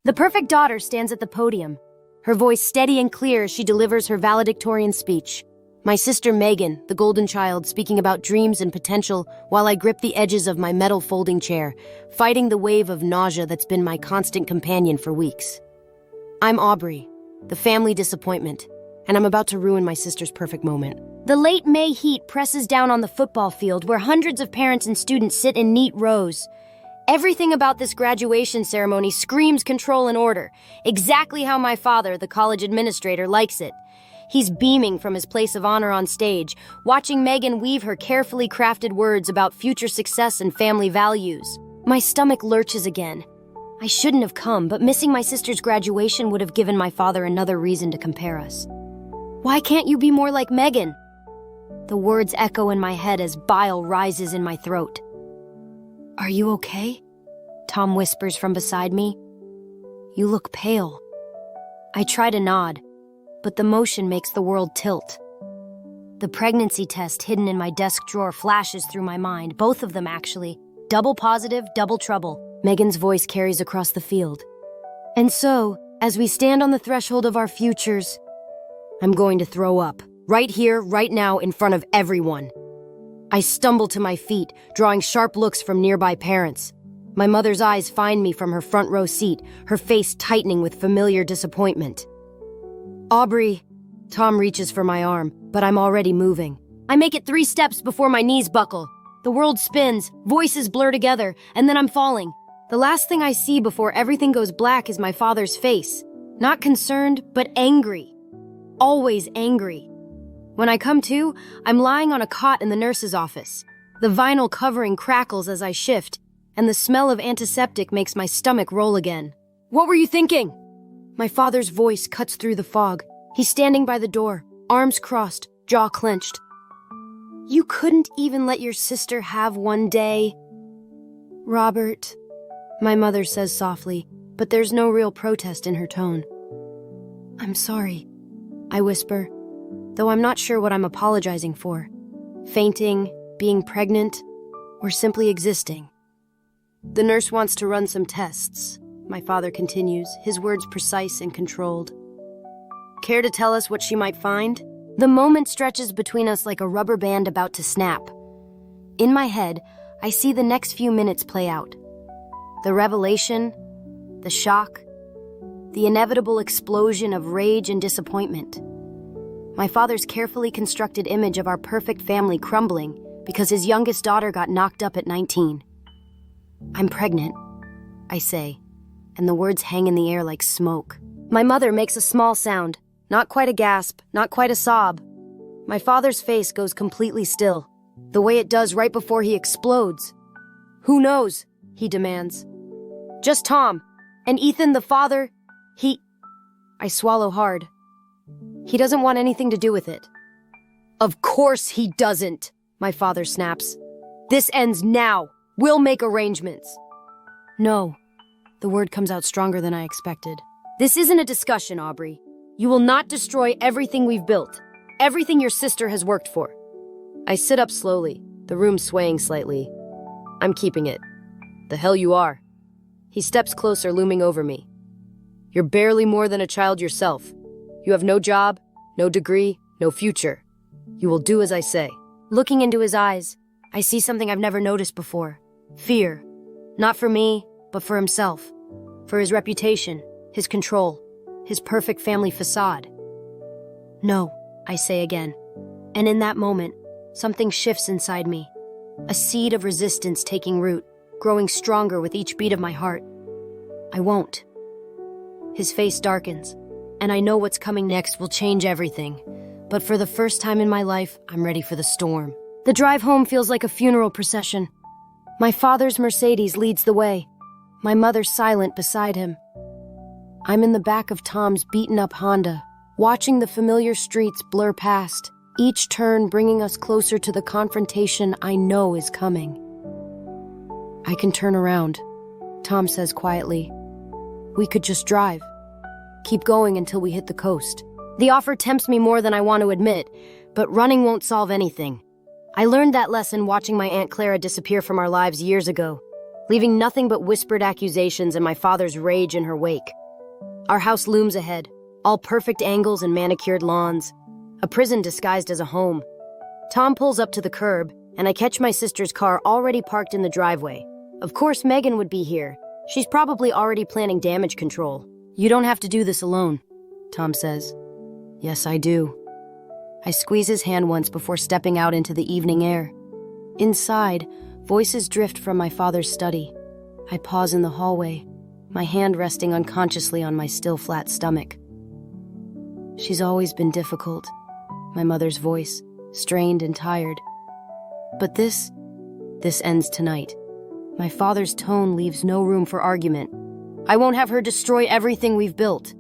The perfect daughter stands at the podium, her voice steady and clear as she delivers her valedictorian speech. My sister Megan, the golden child, speaking about dreams and potential while I grip the edges of my metal folding chair, fighting the wave of nausea that's been my constant companion for weeks. I'm Aubrey, the family disappointment, and I'm about to ruin my sister's perfect moment. The late May heat presses down on the football field where hundreds of parents and students sit in neat rows. Everything about this graduation ceremony screams control and order, exactly how my father, the college administrator, likes it. He's beaming from his place of honor on stage, watching Megan weave her carefully crafted words about future success and family values. My stomach lurches again. I shouldn't have come, but missing my sister's graduation would have given my father another reason to compare us. Why can't you be more like Megan? The words echo in my head as bile rises in my throat. Are you okay? Tom whispers from beside me. You look pale. I try to nod, but the motion makes the world tilt. The pregnancy test hidden in my desk drawer flashes through my mind, both of them actually. Double positive, double trouble. Megan's voice carries across the field. And so, as we stand on the threshold of our futures, I'm going to throw up, right here, right now, in front of everyone. I stumble to my feet, drawing sharp looks from nearby parents. My mother's eyes find me from her front row seat, her face tightening with familiar disappointment. Aubrey. Tom reaches for my arm, but I'm already moving. I make it 3 steps before my knees buckle. The world spins, voices blur together, and then I'm falling. The last thing I see before everything goes black is my father's face. Not concerned, but angry. Always angry. When I come to, I'm lying on a cot in the nurse's office. The vinyl covering crackles as I shift, and the smell of antiseptic makes my stomach roll again. What were you thinking? My father's voice cuts through the fog. He's standing by the door, arms crossed, jaw clenched. You couldn't even let your sister have one day? Robert, my mother says softly, but there's no real protest in her tone. I'm sorry, I whisper, though I'm not sure what I'm apologizing for. Fainting, being pregnant, or simply existing. The nurse wants to run some tests, my father continues, his words precise and controlled. Care to tell us what she might find? The moment stretches between us like a rubber band about to snap. In my head, I see the next few minutes play out. The revelation, the shock, the inevitable explosion of rage and disappointment. My father's carefully constructed image of our perfect family crumbling because his youngest daughter got knocked up at 19. I'm pregnant, I say, and the words hang in the air like smoke. My mother makes a small sound, not quite a gasp, not quite a sob. My father's face goes completely still, the way it does right before he explodes. Who knows? He demands. Just Tom, and Ethan the father, I swallow hard. He doesn't want anything to do with it. Of course he doesn't, my father snaps. This ends now. We'll make arrangements. No. The word comes out stronger than I expected. This isn't a discussion, Aubrey. You will not destroy everything we've built. Everything your sister has worked for. I sit up slowly, the room swaying slightly. I'm keeping it. The hell you are. He steps closer, looming over me. You're barely more than a child yourself. You have no job, no degree, no future. You will do as I say. Looking into his eyes, I see something I've never noticed before. Fear. Not for me, but for himself. For his reputation, his control, his perfect family facade. No, I say again. And in that moment, something shifts inside me. A seed of resistance taking root, growing stronger with each beat of my heart. I won't. His face darkens, and I know what's coming next will change everything. But for the first time in my life, I'm ready for the storm. The drive home feels like a funeral procession. My father's Mercedes leads the way, my mother silent beside him. I'm in the back of Tom's beaten-up Honda, watching the familiar streets blur past, each turn bringing us closer to the confrontation I know is coming. I can turn around, Tom says quietly. We could just drive. Keep going until we hit the coast. The offer tempts me more than I want to admit, but running won't solve anything. I learned that lesson watching my Aunt Clara disappear from our lives years ago. leaving nothing but whispered accusations and my father's rage in her wake. Our house looms ahead, all perfect angles and manicured lawns, a prison disguised as a home. Tom pulls up to the curb, and I catch my sister's car already parked in the driveway. Of course, Megan would be here. She's probably already planning damage control. "You don't have to do this alone," Tom says. "Yes, I do." I squeeze his hand once before stepping out into the evening air. Inside, voices drift from my father's study. I pause in the hallway, my hand resting unconsciously on my still flat stomach. "She's always been difficult," my mother's voice, strained and tired. "But this ends tonight." My father's tone leaves no room for argument. "I won't have her destroy everything we've built.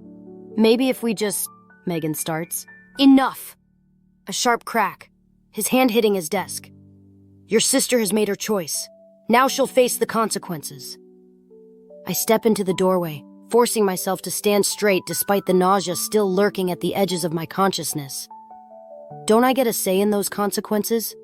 Maybe if we just..." Megan starts. "Enough!" A sharp crack, his hand hitting his desk. "Your sister has made her choice. Now she'll face the consequences." I step into the doorway, forcing myself to stand straight despite the nausea still lurking at the edges of my consciousness. Don't I get a say in those consequences?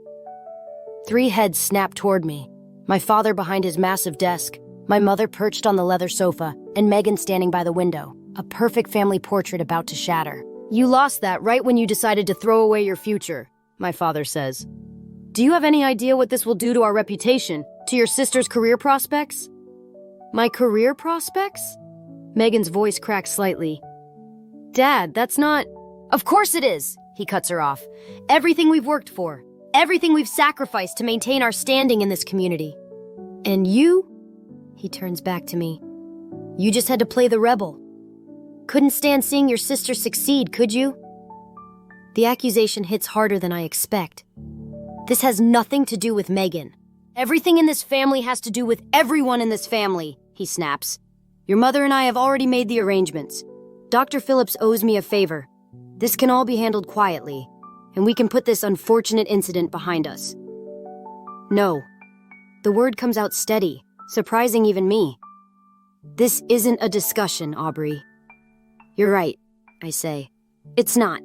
3 heads snap toward me. My father behind his massive desk, my mother perched on the leather sofa, and Megan standing by the window, a perfect family portrait about to shatter. "You lost that right when you decided to throw away your future," my father says. "Do you have any idea what this will do to our reputation, to your sister's career prospects?" "My career prospects?" Megan's voice cracks slightly. "Dad, that's not..." "Of course it is," he cuts her off. "Everything we've worked for, everything we've sacrificed to maintain our standing in this community. And you?" He turns back to me. "You just had to play the rebel. Couldn't stand seeing your sister succeed, could you?" The accusation hits harder than I expect. This has nothing to do with Megan. "Everything in this family has to do with everyone in this family," he snaps. "Your mother and I have already made the arrangements. Dr. Phillips owes me a favor. This can all be handled quietly, and we can put this unfortunate incident behind us." "No." The word comes out steady, surprising even me. "This isn't a discussion, Aubrey." "You're right," I say. "It's not,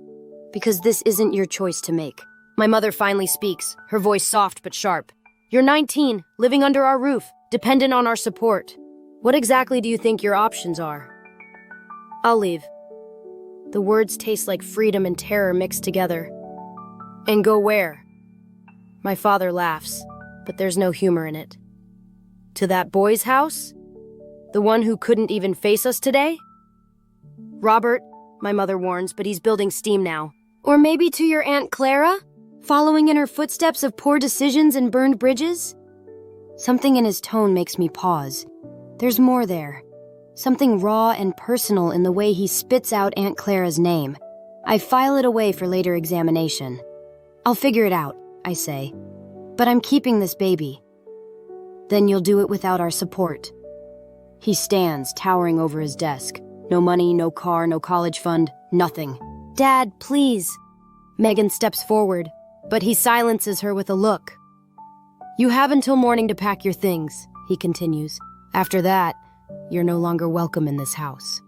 because this isn't your choice to make." My mother finally speaks, her voice soft but sharp. "You're 19, living under our roof, dependent on our support. What exactly do you think your options are?" "I'll leave." The words taste like freedom and terror mixed together. "And go where?" My father laughs, but there's no humor in it. "To that boy's house? The one who couldn't even face us today?" "Robert," my mother warns, but he's building steam now. "Or maybe to your Aunt Clara? Following in her footsteps of poor decisions and burned bridges?" Something in his tone makes me pause. There's more there. Something raw and personal in the way he spits out Aunt Clara's name. I file it away for later examination. "I'll figure it out," I say. "But I'm keeping this baby." "Then you'll do it without our support." He stands, towering over his desk. No money, no car, no college fund, nothing. "Dad, please." Megan steps forward, but he silences her with a look. "You have until morning to pack your things," he continues. "After that, you're no longer welcome in this house."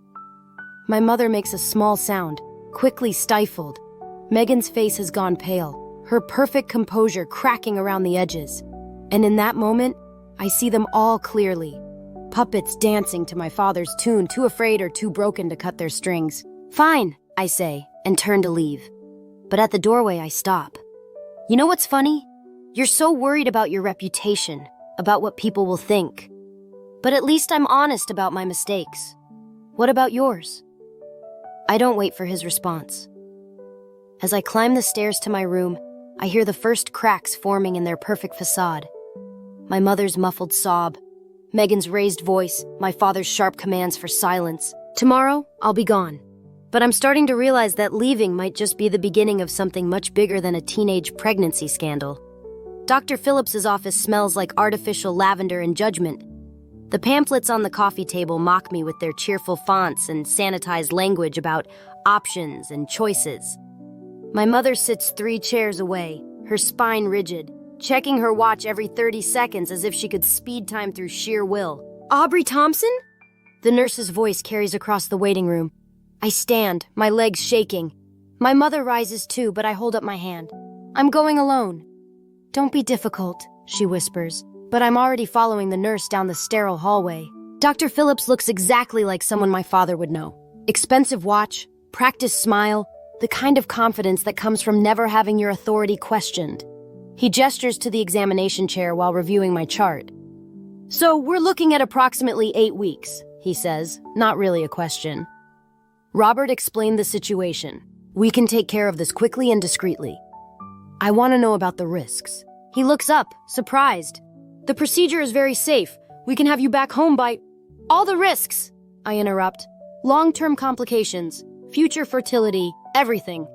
My mother makes a small sound, quickly stifled. Megan's face has gone pale, her perfect composure cracking around the edges. And in that moment, I see them all clearly. Puppets dancing to my father's tune, too afraid or too broken to cut their strings. "Fine," I say, and turn to leave. But at the doorway, I stop. "You know what's funny? You're so worried about your reputation, about what people will think. But at least I'm honest about my mistakes. What about yours?" I don't wait for his response. As I climb the stairs to my room, I hear the first cracks forming in their perfect facade. My mother's muffled sob, Megan's raised voice, my father's sharp commands for silence. Tomorrow, I'll be gone. But I'm starting to realize that leaving might just be the beginning of something much bigger than a teenage pregnancy scandal. Dr. Phillips's office smells like artificial lavender and judgment. The pamphlets on the coffee table mock me with their cheerful fonts and sanitized language about options and choices. My mother sits 3 chairs away, her spine rigid, checking her watch every 30 seconds as if she could speed time through sheer will. "Aubrey Thompson?" The nurse's voice carries across the waiting room. I stand, my legs shaking. My mother rises too, but I hold up my hand. "I'm going alone." "Don't be difficult," she whispers, but I'm already following the nurse down the sterile hallway. Dr. Phillips looks exactly like someone my father would know. Expensive watch, practiced smile, the kind of confidence that comes from never having your authority questioned. He gestures to the examination chair while reviewing my chart. "So we're looking at approximately 8 weeks," he says, not really a question. Robert explained the situation. "We can take care of this quickly and discreetly." I want to know about the risks. He looks up, surprised. "The procedure is very safe. We can have you back home by—" "All the risks," I interrupt. "Long-term complications, future fertility, everything."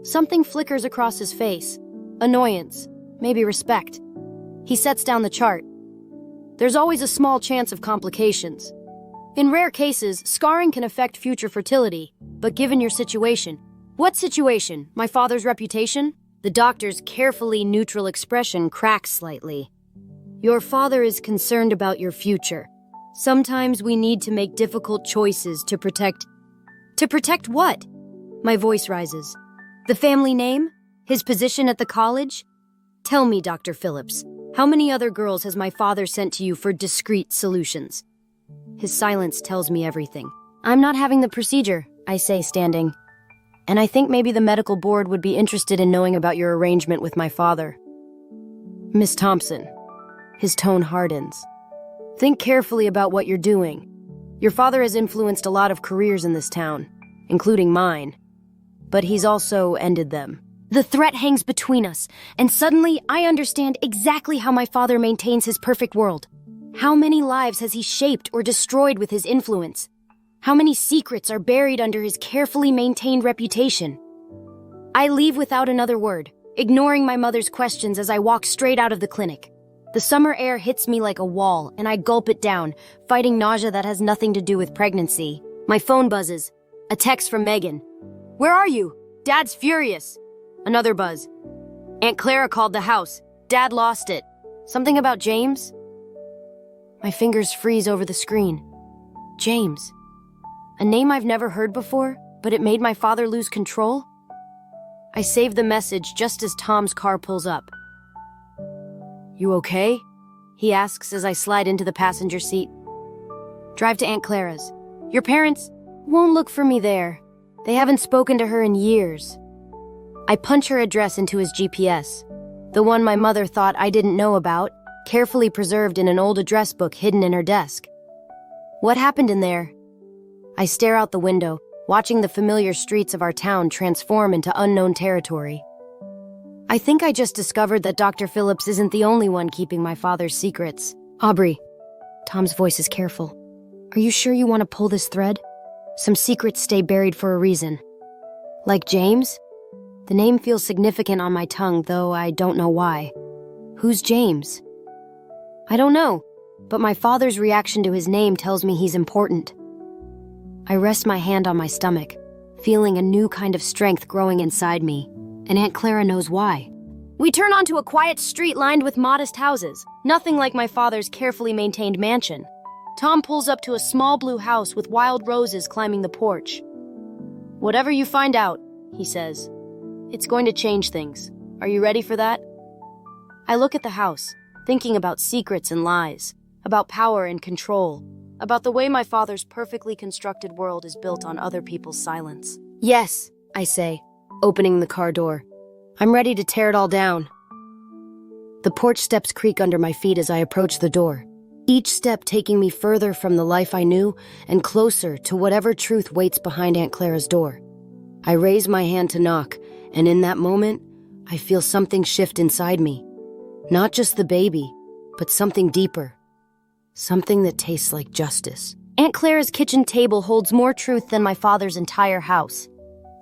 Something flickers across his face. Annoyance, maybe respect. He sets down the chart. "There's always a small chance of complications. In rare cases, scarring can affect future fertility, but given your situation—" "What situation? My father's reputation?" The doctor's carefully neutral expression cracks slightly. "Your father is concerned about your future. Sometimes we need to make difficult choices to protect—" "To protect what?" My voice rises. "The family name? His position at the college? Tell me, Dr. Phillips, how many other girls has my father sent to you for discreet solutions?" His silence tells me everything. "I'm not having the procedure," I say, standing. "And I think maybe the medical board would be interested in knowing about your arrangement with my father." "Miss Thompson." His tone hardens. "Think carefully about what you're doing. Your father has influenced a lot of careers in this town, including mine. But he's also ended them. The threat hangs between us, and suddenly I understand exactly how my father maintains his perfect world. How many lives has he shaped or destroyed with his influence? How many secrets are buried under his carefully maintained reputation?" I leave without another word, ignoring my mother's questions as I walk straight out of the clinic. The summer air hits me like a wall, and I gulp it down, fighting nausea that has nothing to do with pregnancy. My phone buzzes. A text from Megan. "Where are you? Dad's furious." Another buzz. "Aunt Clara called the house. Dad lost it. Something about James?" My fingers freeze over the screen. James. A name I've never heard before, but it made my father lose control? I save the message just as Tom's car pulls up. "You okay?" he asks as I slide into the passenger seat. "Drive to Aunt Clara's. Your parents won't look for me there. They haven't spoken to her in years." I punch her address into his GPS, the one my mother thought I didn't know about, carefully preserved in an old address book hidden in her desk. "What happened in there?" I stare out the window, watching the familiar streets of our town transform into unknown territory. I think I just discovered that Dr. Phillips isn't the only one keeping my father's secrets. "Aubrey." Tom's voice is careful. "Are you sure you want to pull this thread? Some secrets stay buried for a reason." "Like James?" The name feels significant on my tongue, though I don't know why. "Who's James?" "I don't know, but my father's reaction to his name tells me he's important." I rest my hand on my stomach, feeling a new kind of strength growing inside me, and Aunt Clara knows why. We turn onto a quiet street lined with modest houses, nothing like my father's carefully maintained mansion. Tom pulls up to a small blue house with wild roses climbing the porch. "Whatever you find out," he says, "it's going to change things. Are you ready for that?" I look at the house, thinking about secrets and lies, about power and control, about the way my father's perfectly constructed world is built on other people's silence. "Yes," I say, opening the car door. "I'm ready to tear it all down." The porch steps creak under my feet as I approach the door, each step taking me further from the life I knew and closer to whatever truth waits behind Aunt Clara's door. I raise my hand to knock, and in that moment, I feel something shift inside me. Not just the baby, but something deeper. Something that tastes like justice. Aunt Clara's kitchen table holds more truth than my father's entire house.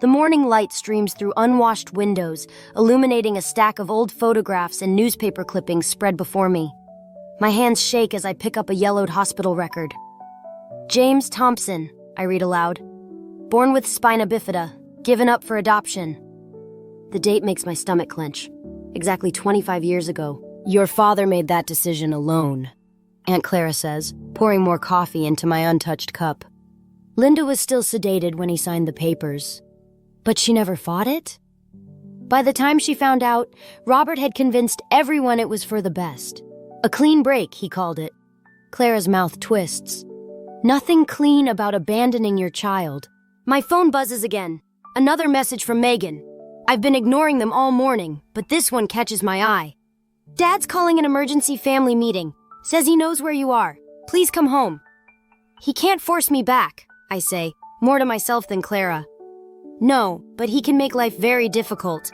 The morning light streams through unwashed windows, illuminating a stack of old photographs and newspaper clippings spread before me. My hands shake as I pick up a yellowed hospital record. "James Thompson," I read aloud. "Born with spina bifida, given up for adoption." The date makes my stomach clench. Exactly 25 years ago. "Your father made that decision alone," Aunt Clara says, pouring more coffee into my untouched cup. "Linda was still sedated when he signed the papers. But she never fought it? By the time she found out, Robert had convinced everyone it was for the best. A clean break, he called it. Clara's mouth twists. Nothing clean about abandoning your child. My phone buzzes again. Another message from Megan. I've been ignoring them all morning, but this one catches my eye. Dad's calling an emergency family meeting. Says he knows where you are. Please come home. He can't force me back, I say, more to myself than Clara. No, but he can make life very difficult.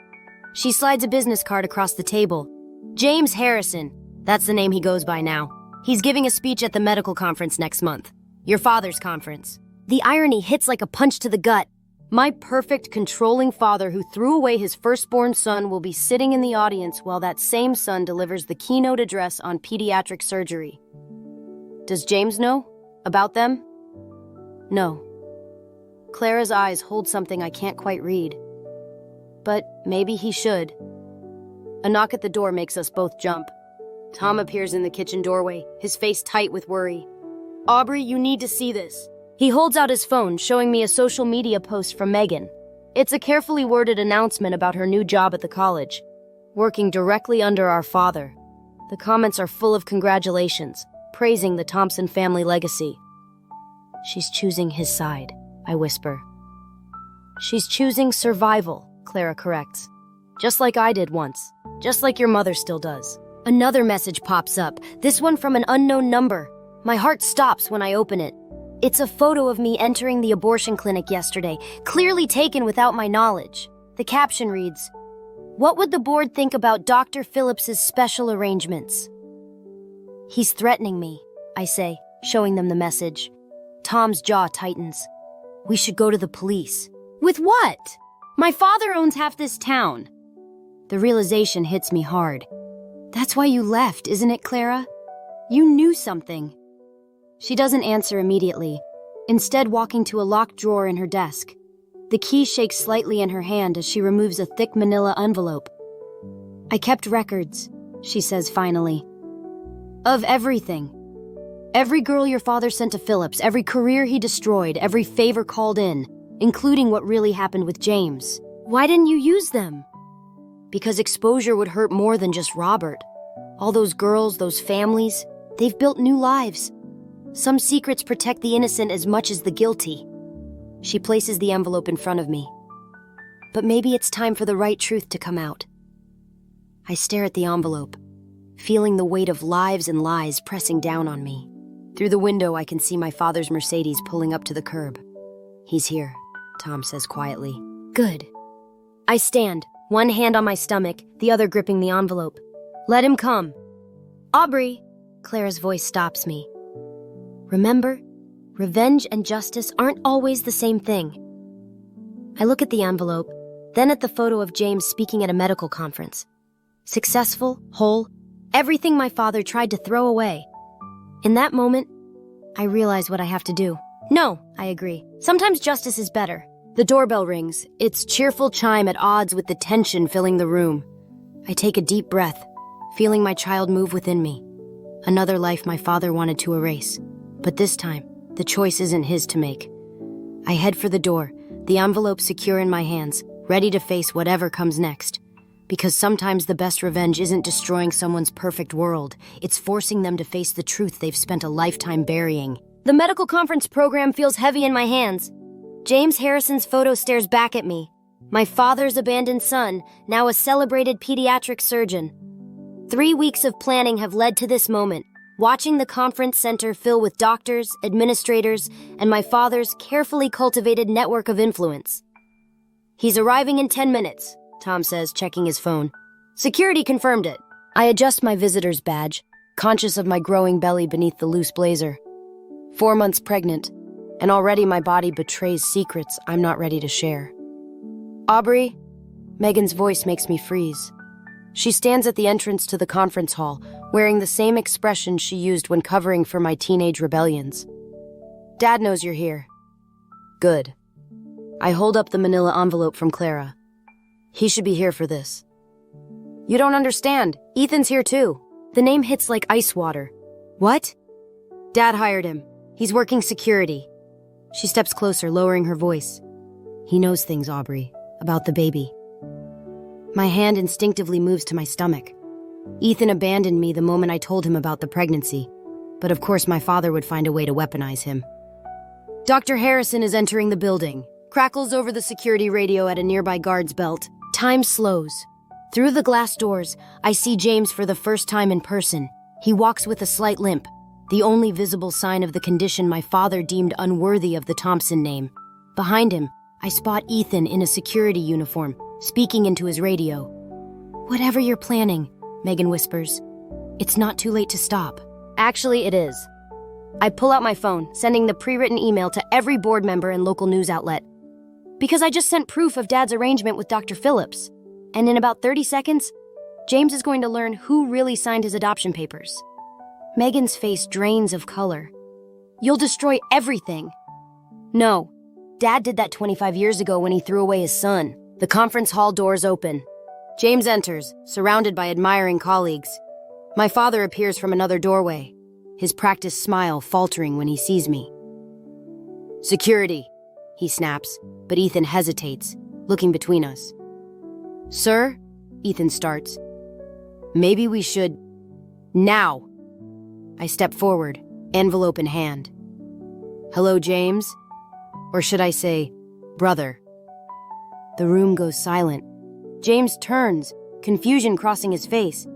She slides a business card across the table. James Harrison, that's the name he goes by now. He's giving a speech at the medical conference next month. Your father's conference. The irony hits like a punch to the gut. My perfect, controlling father who threw away his firstborn son will be sitting in the audience while that same son delivers the keynote address on pediatric surgery. Does James know about them? No. Clara's eyes hold something I can't quite read. But maybe he should. A knock at the door makes us both jump. Tom appears in the kitchen doorway, his face tight with worry. Aubrey, you need to see this. He holds out his phone, showing me a social media post from Megan. It's a carefully worded announcement about her new job at the college, working directly under our father. The comments are full of congratulations, praising the Thompson family legacy. She's choosing his side, I whisper. She's choosing survival, Clara corrects. Just like I did once. Just like your mother still does. Another message pops up, this one from an unknown number. My heart stops when I open it. It's a photo of me entering the abortion clinic yesterday, clearly taken without my knowledge. The caption reads, "What would the board think about Dr. Phillips's special arrangements?" He's threatening me, I say, showing them the message. Tom's jaw tightens. We should go to the police. With what? My father owns half this town. The realization hits me hard. That's why you left, isn't it, Clara? You knew something. She doesn't answer immediately, instead walking to a locked drawer in her desk. The key shakes slightly in her hand as she removes a thick manila envelope. I kept records, she says finally. Of everything. Every girl your father sent to Phillips, every career he destroyed, every favor called in, including what really happened with James. Why didn't you use them? Because exposure would hurt more than just Robert. All those girls, those families, they've built new lives. Some secrets protect the innocent as much as the guilty. She places the envelope in front of me. But maybe it's time for the right truth to come out. I stare at the envelope, feeling the weight of lives and lies pressing down on me. Through the window, I can see my father's Mercedes pulling up to the curb. He's here, Tom says quietly. Good. I stand, one hand on my stomach, the other gripping the envelope. Let him come. Aubrey, Clara's voice stops me. Remember, revenge and justice aren't always the same thing. I look at the envelope, then at the photo of James speaking at a medical conference. Successful, whole, everything my father tried to throw away. In that moment, I realize what I have to do. No, I agree. Sometimes justice is better. The doorbell rings, its cheerful chime at odds with the tension filling the room. I take a deep breath, feeling my child move within me. Another life my father wanted to erase. But this time, the choice isn't his to make. I head for the door, the envelope secure in my hands, ready to face whatever comes next. Because sometimes the best revenge isn't destroying someone's perfect world, it's forcing them to face the truth they've spent a lifetime burying. The medical conference program feels heavy in my hands. James Harrison's photo stares back at me. My father's abandoned son, now a celebrated pediatric surgeon. 3 weeks of planning have led to this moment. Watching the conference center fill with doctors, administrators, and my father's carefully cultivated network of influence. He's arriving in 10 minutes, Tom says, checking his phone. Security confirmed it. I adjust my visitor's badge, conscious of my growing belly beneath the loose blazer. 4 months pregnant, and already my body betrays secrets I'm not ready to share. Aubrey, Megan's voice makes me freeze. She stands at the entrance to the conference hall, wearing the same expression she used when covering for my teenage rebellions. Dad knows you're here. Good. I hold up the manila envelope from Clara. He should be here for this. You don't understand. Ethan's here too. The name hits like ice water. What? Dad hired him. He's working security. She steps closer, lowering her voice. He knows things, Aubrey, about the baby. My hand instinctively moves to my stomach. Ethan abandoned me the moment I told him about the pregnancy, but of course my father would find a way to weaponize him. Dr. Harrison is entering the building, crackles over the security radio at a nearby guard's belt. Time slows. Through the glass doors, I see James for the first time in person. He walks with a slight limp, the only visible sign of the condition my father deemed unworthy of the Thompson name. Behind him, I spot Ethan in a security uniform, speaking into his radio. "Whatever you're planning," Megan whispers, "it's not too late to stop." Actually, it is. I pull out my phone, sending the pre-written email to every board member and local news outlet. Because I just sent proof of Dad's arrangement with Dr. Phillips. And in about 30 seconds, James is going to learn who really signed his adoption papers. Megan's face drains of color. "You'll destroy everything." "No. Dad did that 25 years ago when he threw away his son." The conference hall doors open. James enters, surrounded by admiring colleagues. My father appears from another doorway, his practiced smile faltering when he sees me. "Security," he snaps, but Ethan hesitates, looking between us. "Sir?" Ethan starts. "Maybe we should... now." I step forward, envelope in hand. "Hello, James?" Or should I say, brother? The room goes silent. James turns, confusion crossing his face.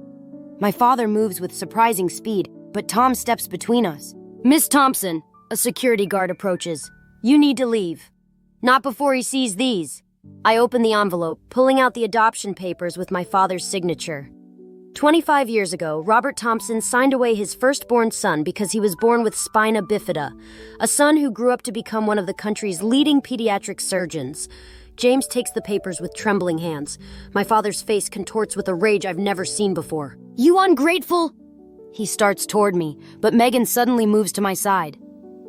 My father moves with surprising speed, but Tom steps between us. "Miss Thompson," a security guard approaches. "You need to leave." "Not before he sees these." I open the envelope, pulling out the adoption papers with my father's signature. 25 years ago, Robert Thompson signed away his firstborn son because he was born with spina bifida, a son who grew up to become one of the country's leading pediatric surgeons. James takes the papers with trembling hands. My father's face contorts with a rage I've never seen before. "You ungrateful!" He starts toward me, but Megan suddenly moves to my side.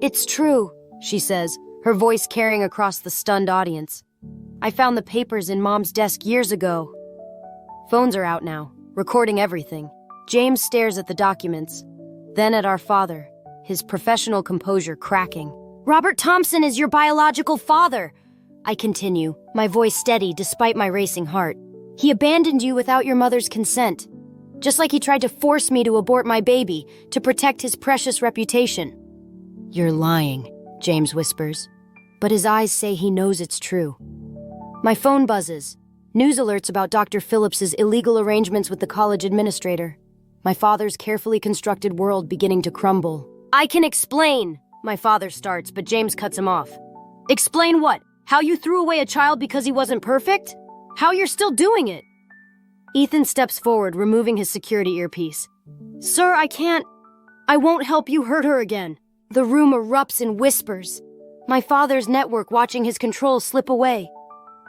"It's true," she says, her voice carrying across the stunned audience. "I found the papers in Mom's desk years ago." Phones are out now, recording everything. James stares at the documents, then at our father, his professional composure cracking. "Robert Thompson is your biological father," I continue, my voice steady despite my racing heart. "He abandoned you without your mother's consent, just like he tried to force me to abort my baby to protect his precious reputation." "You're lying," James whispers, but his eyes say he knows it's true. My phone buzzes. News alerts about Dr. Phillips's illegal arrangements with the college administrator. My father's carefully constructed world beginning to crumble. "I can explain," my father starts, but James cuts him off. "Explain what? How you threw away a child because he wasn't perfect? How you're still doing it?" Ethan steps forward, removing his security earpiece. "Sir, I won't help you hurt her again." The room erupts in whispers. My father's network watching his control slip away.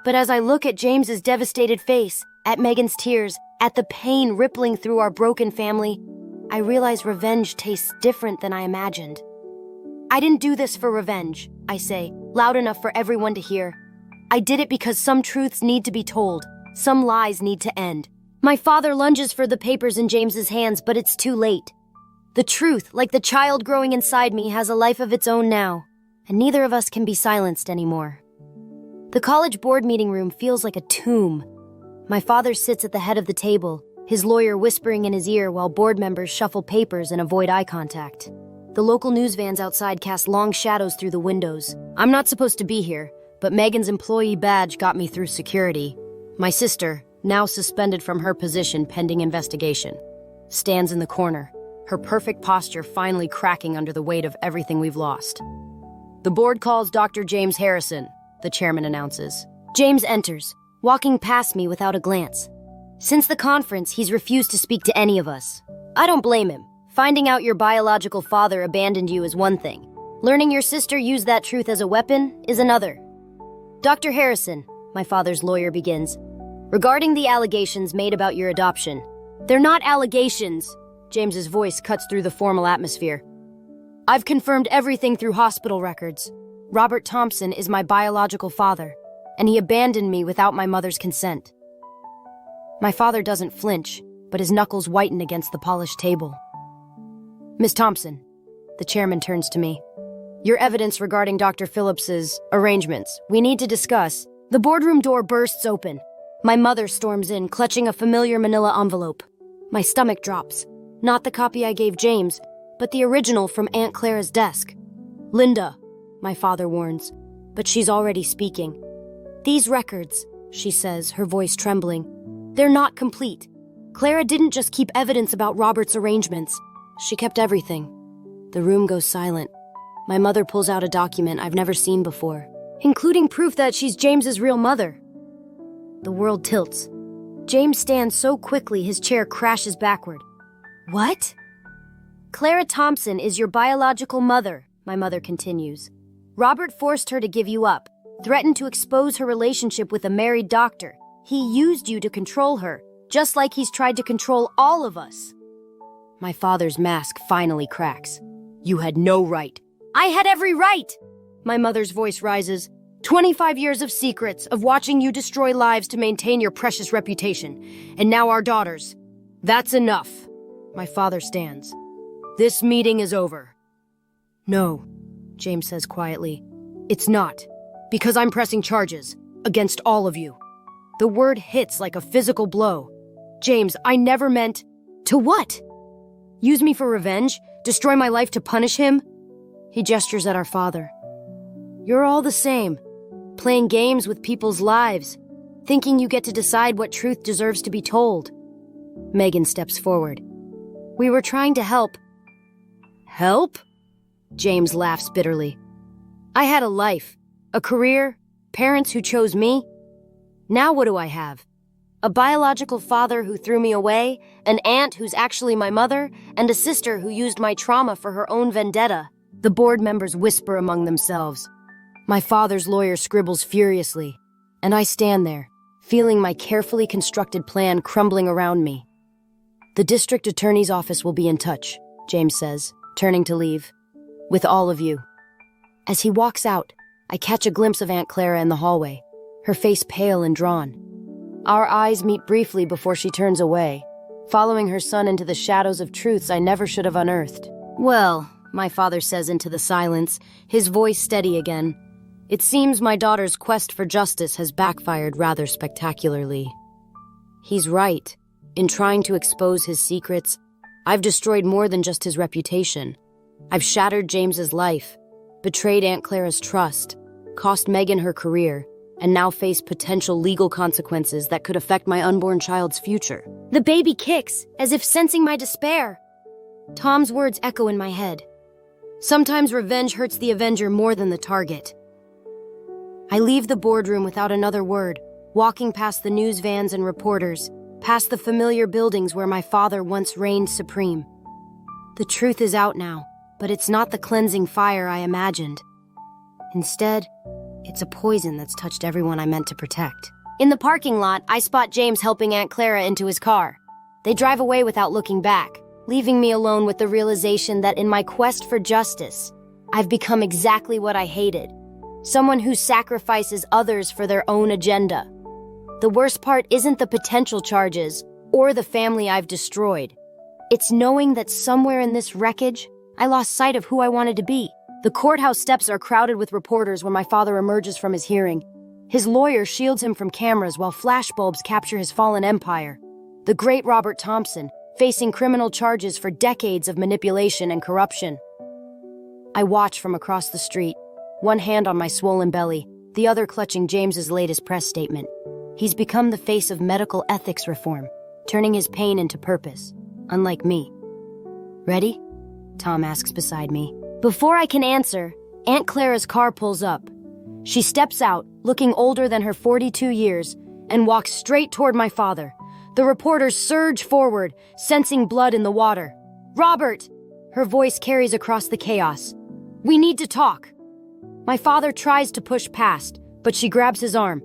But as I look at James's devastated face, at Megan's tears, at the pain rippling through our broken family, I realize revenge tastes different than I imagined. "I didn't do this for revenge," I say, loud enough for everyone to hear. "I did it because some truths need to be told, some lies need to end." My father lunges for the papers in James's hands, but it's too late. The truth, like the child growing inside me, has a life of its own now, and neither of us can be silenced anymore. The college board meeting room feels like a tomb. My father sits at the head of the table, his lawyer whispering in his ear while board members shuffle papers and avoid eye contact. The local news vans outside cast long shadows through the windows. I'm not supposed to be here, but Megan's employee badge got me through security. My sister, now suspended from her position pending investigation, stands in the corner, her perfect posture finally cracking under the weight of everything we've lost. "The board calls Dr. James Harrison," the chairman announces. James enters, walking past me without a glance. Since the conference, he's refused to speak to any of us. I don't blame him. Finding out your biological father abandoned you is one thing. Learning your sister used that truth as a weapon is another. "Dr. Harrison," my father's lawyer begins, "regarding the allegations made about your adoption." "They're not allegations," James's voice cuts through the formal atmosphere. "I've confirmed everything through hospital records. Robert Thompson is my biological father, and he abandoned me without my mother's consent." My father doesn't flinch, but his knuckles whiten against the polished table. "Miss Thompson," the chairman turns to me, "your evidence regarding Dr. Phillips's arrangements, we need to discuss." The boardroom door bursts open. My mother storms in, clutching a familiar manila envelope. My stomach drops. Not the copy I gave James, but the original from Aunt Clara's desk. "Linda," my father warns, but she's already speaking. "These records," she says, her voice trembling, "they're not complete. Clara didn't just keep evidence about Robert's arrangements. She kept everything." The room goes silent. My mother pulls out a document I've never seen before, including proof that she's James's real mother. The world tilts. James stands so quickly his chair crashes backward. "What?" "Clara Thompson is your biological mother," my mother continues. "Robert forced her to give you up, threatened to expose her relationship with a married doctor. He used you to control her, just like he's tried to control all of us." My father's mask finally cracks. "You had no right." "I had every right!" My mother's voice rises. 25 years of secrets, of watching you destroy lives to maintain your precious reputation. And now our daughters. That's enough." My father stands. "This meeting is over." "No," James says quietly. "It's not. Because I'm pressing charges. Against all of you." The word hits like a physical blow. "James, I never meant..." "To what?" "Use me for revenge? Destroy my life to punish him?" He gestures at our father. "You're all the same. Playing games with people's lives. Thinking you get to decide what truth deserves to be told." Megan steps forward. "We were trying to help." "Help?" James laughs bitterly. "I had a life, a career, parents who chose me. Now what do I have? A biological father who threw me away, an aunt who's actually my mother, and a sister who used my trauma for her own vendetta." The board members whisper among themselves. My father's lawyer scribbles furiously, and I stand there, feeling my carefully constructed plan crumbling around me. "The district attorney's office will be in touch," James says, turning to leave. "With all of you." As he walks out, I catch a glimpse of Aunt Clara in the hallway, her face pale and drawn. Our eyes meet briefly before she turns away, following her son into the shadows of truths I never should have unearthed. "Well," my father says into the silence, his voice steady again, "it seems my daughter's quest for justice has backfired rather spectacularly." He's right. In trying to expose his secrets, I've destroyed more than just his reputation. I've shattered James's life, betrayed Aunt Clara's trust, cost Megan her career, and now face potential legal consequences that could affect my unborn child's future. The baby kicks, as if sensing my despair. Tom's words echo in my head. Sometimes revenge hurts the avenger more than the target. I leave the boardroom without another word, walking past the news vans and reporters, past the familiar buildings where my father once reigned supreme. The truth is out now, but it's not the cleansing fire I imagined. Instead, it's a poison that's touched everyone I meant to protect. In the parking lot, I spot James helping Aunt Clara into his car. They drive away without looking back, leaving me alone with the realization that in my quest for justice, I've become exactly what I hated. Someone who sacrifices others for their own agenda. The worst part isn't the potential charges or the family I've destroyed. It's knowing that somewhere in this wreckage, I lost sight of who I wanted to be. The courthouse steps are crowded with reporters when my father emerges from his hearing. His lawyer shields him from cameras while flashbulbs capture his fallen empire. The great Robert Thompson, facing criminal charges for decades of manipulation and corruption. I watch from across the street, one hand on my swollen belly, the other clutching James's latest press statement. He's become the face of medical ethics reform, turning his pain into purpose, unlike me. "Ready?" Tom asks beside me. Before I can answer, Aunt Clara's car pulls up. She steps out, looking older than her 42 years, and walks straight toward my father. The reporters surge forward, sensing blood in the water. "Robert!" Her voice carries across the chaos. "We need to talk." My father tries to push past, but she grabs his arm.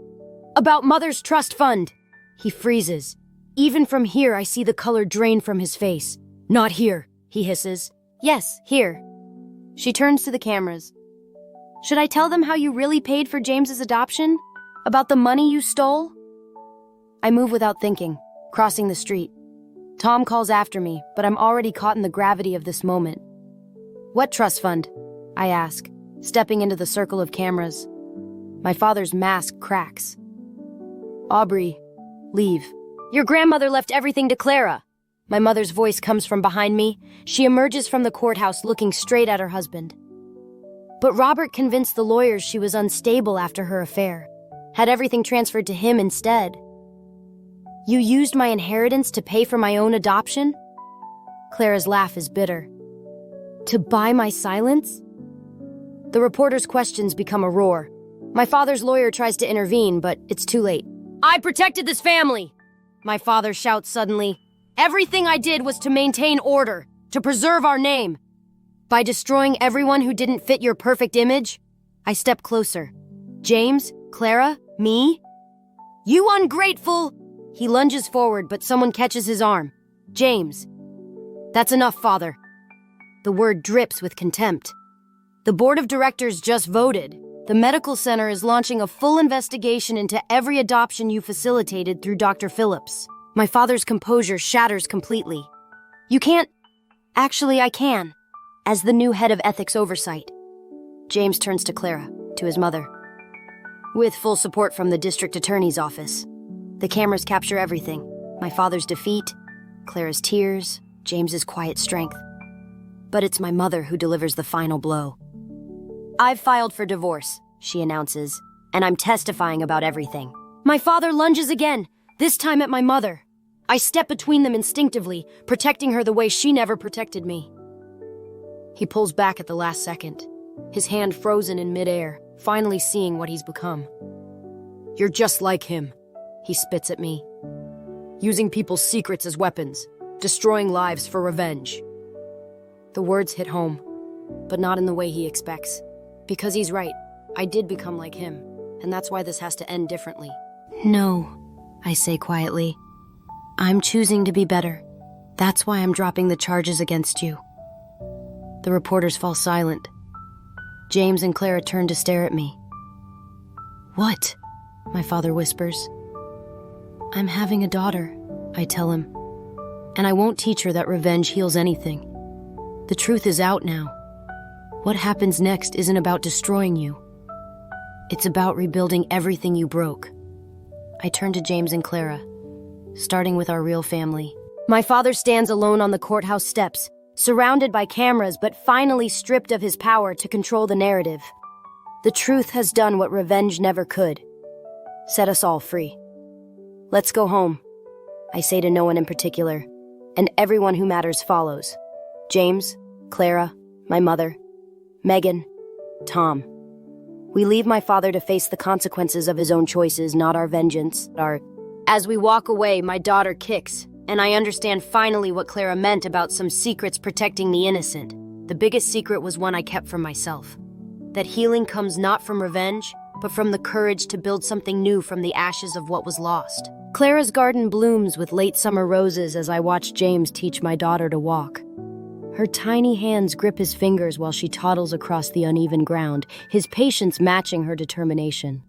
"About Mother's Trust Fund." He freezes. Even from here, I see the color drain from his face. "Not here," he hisses. "Yes, here." She turns to the cameras. "Should I tell them how you really paid for James's adoption? About the money you stole?" I move without thinking, crossing the street. Tom calls after me, but I'm already caught in the gravity of this moment. "What trust fund?" I ask, stepping into the circle of cameras. My father's mask cracks. "Aubrey, leave. Your grandmother left everything to Clara." My mother's voice comes from behind me. She emerges from the courthouse looking straight at her husband. But Robert convinced the lawyers she was unstable after her affair, had everything transferred to him instead. You used my inheritance to pay for my own adoption? Clara's laugh is bitter. To buy my silence? The reporter's questions become a roar. My father's lawyer tries to intervene, but it's too late. I protected this family! My father shouts suddenly. Everything I did was to maintain order, to preserve our name. By destroying everyone who didn't fit your perfect image? I step closer. James? Clara? Me? You ungrateful! He lunges forward, but someone catches his arm. James. That's enough, Father. The word drips with contempt. The board of directors just voted. The medical center is launching a full investigation into every adoption you facilitated through Dr. Phillips. My father's composure shatters completely. You can't... Actually, I can. As the new head of ethics oversight. James turns to Clara, to his mother. With full support from the district attorney's office. The cameras capture everything. My father's defeat, Clara's tears, James's quiet strength. But it's my mother who delivers the final blow. I've filed for divorce, she announces, and I'm testifying about everything. My father lunges again, this time at my mother. I step between them instinctively, protecting her the way she never protected me. He pulls back at the last second, his hand frozen in midair, finally seeing what he's become. You're just like him, he spits at me. Using people's secrets as weapons, destroying lives for revenge. The words hit home, but not in the way he expects. Because he's right, I did become like him, and that's why this has to end differently. No, I say quietly. I'm choosing to be better. That's why I'm dropping the charges against you. The reporters fall silent. James and Clara turn to stare at me. What? My father whispers. I'm having a daughter, I tell him. And I won't teach her that revenge heals anything. The truth is out now. What happens next isn't about destroying you. It's about rebuilding everything you broke. I turn to James and Clara, starting with our real family. My father stands alone on the courthouse steps, surrounded by cameras but finally stripped of his power to control the narrative. The truth has done what revenge never could. Set us all free. Let's go home, I say to no one in particular, and everyone who matters follows. James, Clara, my mother, Megan, Tom. We leave my father to face the consequences of his own choices, not our vengeance. As we walk away, my daughter kicks, and I understand finally what Clara meant about some secrets protecting the innocent. The biggest secret was one I kept from myself. That healing comes not from revenge, but from the courage to build something new from the ashes of what was lost. Clara's garden blooms with late summer roses as I watch James teach my daughter to walk. Her tiny hands grip his fingers while she toddles across the uneven ground, his patience matching her determination.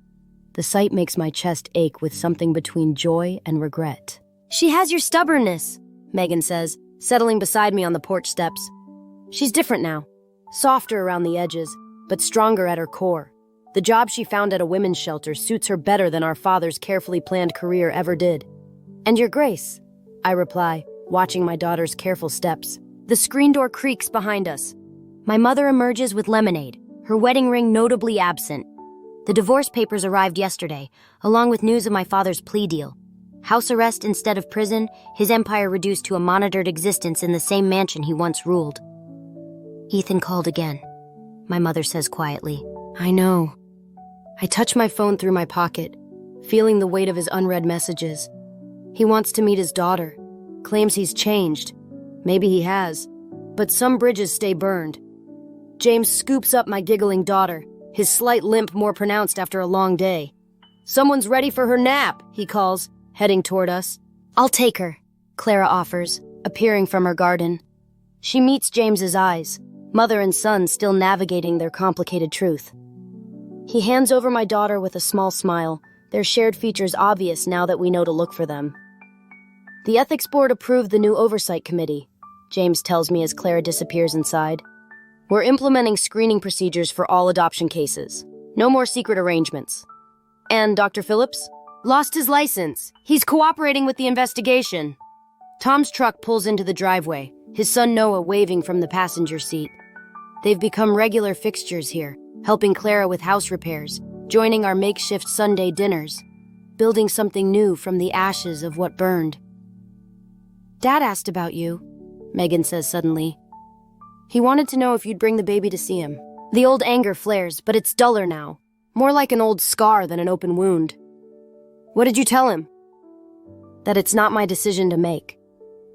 The sight makes my chest ache with something between joy and regret. She has your stubbornness, Megan says, settling beside me on the porch steps. She's different now, softer around the edges, but stronger at her core. The job she found at a women's shelter suits her better than our father's carefully planned career ever did. And your grace, I reply, watching my daughter's careful steps. The screen door creaks behind us. My mother emerges with lemonade, her wedding ring notably absent. The divorce papers arrived yesterday, along with news of my father's plea deal. House arrest instead of prison, his empire reduced to a monitored existence in the same mansion he once ruled. Ethan called again, my mother says quietly. I know. I touch my phone through my pocket, feeling the weight of his unread messages. He wants to meet his daughter, claims he's changed. Maybe he has, but some bridges stay burned. James scoops up my giggling daughter, his slight limp more pronounced after a long day. Someone's ready for her nap, he calls, heading toward us. I'll take her, Clara offers, appearing from her garden. She meets James's eyes, mother and son still navigating their complicated truth. He hands over my daughter with a small smile, their shared features obvious now that we know to look for them. The ethics board approved the new oversight committee, James tells me as Clara disappears inside. We're implementing screening procedures for all adoption cases. No more secret arrangements. And Dr. Phillips? Lost his license. He's cooperating with the investigation. Tom's truck pulls into the driveway, his son Noah waving from the passenger seat. They've become regular fixtures here, helping Clara with house repairs, joining our makeshift Sunday dinners, building something new from the ashes of what burned. Dad asked about you, Megan says suddenly. He wanted to know if you'd bring the baby to see him. The old anger flares, but it's duller now, more like an old scar than an open wound. What did you tell him? That it's not my decision to make.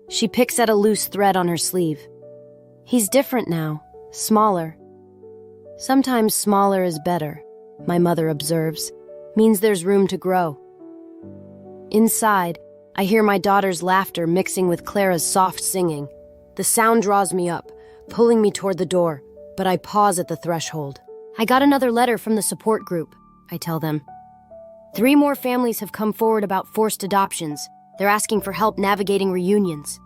She picks at a loose thread on her sleeve. He's different now, smaller. Sometimes smaller is better, my mother observes. Means there's room to grow. Inside, I hear my daughter's laughter mixing with Clara's soft singing. The sound draws me up, pulling me toward the door, but I pause at the threshold. I got another letter from the support group, I tell them. 3 more families have come forward about forced adoptions. They're asking for help navigating reunions.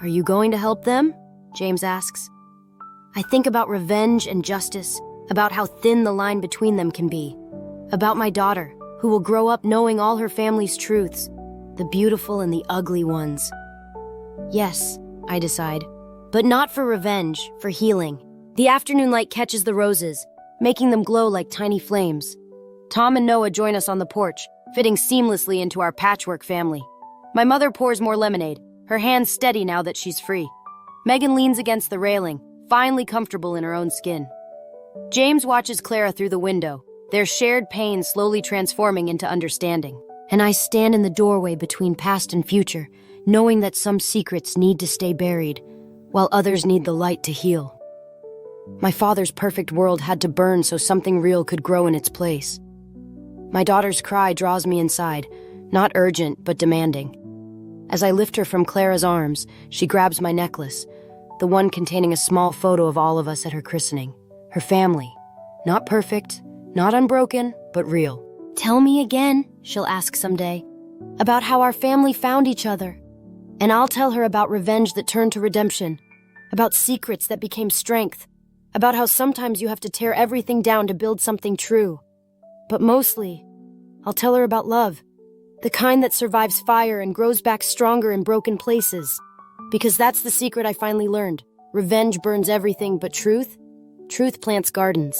Are you going to help them? James asks. I think about revenge and justice, about how thin the line between them can be, about my daughter, who will grow up knowing all her family's truths, the beautiful and the ugly ones. Yes, I decide, but not for revenge, for healing. The afternoon light catches the roses, making them glow like tiny flames. Tom and Noah join us on the porch, fitting seamlessly into our patchwork family. My mother pours more lemonade, her hands steady now that she's free. Megan leans against the railing, finally comfortable in her own skin. James watches Clara through the window, their shared pain slowly transforming into understanding. And I stand in the doorway between past and future, knowing that some secrets need to stay buried, while others need the light to heal. My father's perfect world had to burn so something real could grow in its place. My daughter's cry draws me inside, not urgent, but demanding. As I lift her from Clara's arms, she grabs my necklace, the one containing a small photo of all of us at her christening. Her family. Not perfect, not unbroken, but real. Tell me again, she'll ask someday, about how our family found each other. And I'll tell her about revenge that turned to redemption, about secrets that became strength, about how sometimes you have to tear everything down to build something true. But mostly, I'll tell her about love, the kind that survives fire and grows back stronger in broken places. Because that's the secret I finally learned. Revenge burns everything, but truth plants gardens.